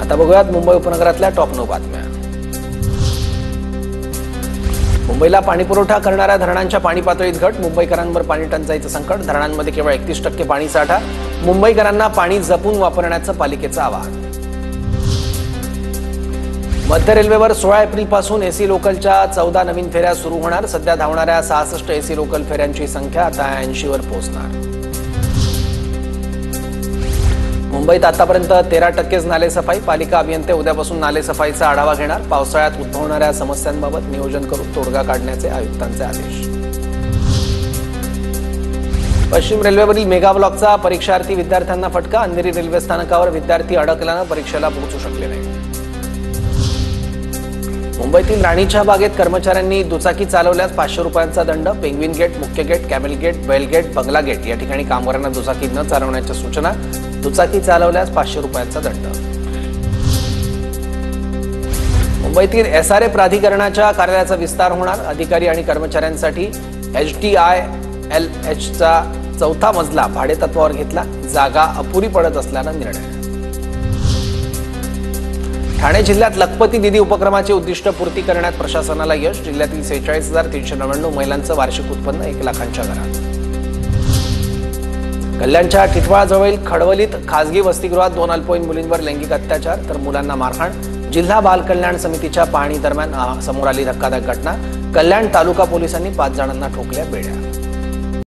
आता बघूयात मुंबई उपनगरातल्या टॉप 9 बातम्या। मुंबईला पाणीपुरवठा करणाऱ्या धरणांच्या पाणी पातळीत घट, मुंबईकरांवर पाणी टंचाईचं संकट, धरणांमध्ये केवळ 31% पाणी साठा, मुंबईकरांना पाणी जपून वापरण्याचं पालिकेचं आवाहन। मध्य रेल्वेवर 16 एप्रिलपासून एसी लोकलच्या 14 नवीन फेऱ्या सुरू होणार, सध्या धावणाऱ्या 66 एसी लोकल फेऱ्यांची संख्या आता 80 वर पोहोचणार। मुंबईत आतापर्यंत 13% नालेसफाई, पालिका अभियंते उद्यापासून नालेसफाईचा आढावा घेणार, पावसाळ्यात उद्भवणाऱ्या समस्यांबाबत नियोजन करून तोडगा काढण्याचे आयुक्तांचे आदेश। पश्चिम रेल्वेवरील मेगा ब्लॉकचा परीक्षार्थी विद्यार्थ्यांना फटका, अंधेरी रेल्वे स्थानकावर विद्यार्थी अडकल्यानं परीक्षेला पोहोचू शकले नाही। मुंबईतील राणीच्या बागेत कर्मचाऱ्यांनी दुचाकी चालवल्यास 500 रुपयांचा दंड, पेंग्विन गेट, मुख्य gate, camel gate, bell gate, बंगला गेट या ठिकाणी कामगारांना दुचाकी न चालवण्याच्या सूचना, दुचाकी चालवल्यास 500 रुपयांचा दंड। मुंबईतील एसआरए प्राधिकरणाच्या कार्यालयाचा विस्तार होणार, अधिकारी आणि कर्मचाऱ्यांसाठी HTILHचा 4था मजला भाडेतत्वावर घेतला, जागा अपुरी पडत असल्यानं निर्णय। ठाणे जिल्ह्यात लखपती दीदी उपक्रमाचे उद्दिष्ट पूर्ती करण्यात प्रशासनाला यश, जिल्ह्यातील 46,399 महिलांचं वार्षिक उत्पन्न 1 लाखांच्या घरात। कल्याणच्या टिटवाळाजवळील खडवलीत खासगी वसतिगृहात 2 अल्पवयीन मुलींवर लैंगिक अत्याचार तर मुलांना मारहाण, जिल्हा बाल कल्याण समितीच्या पाहणी दरम्यान समोर आली धक्कादायक घटना, कल्याण तालुका पोलिसांनी 5 जणांना ठोकल्या बेड्या।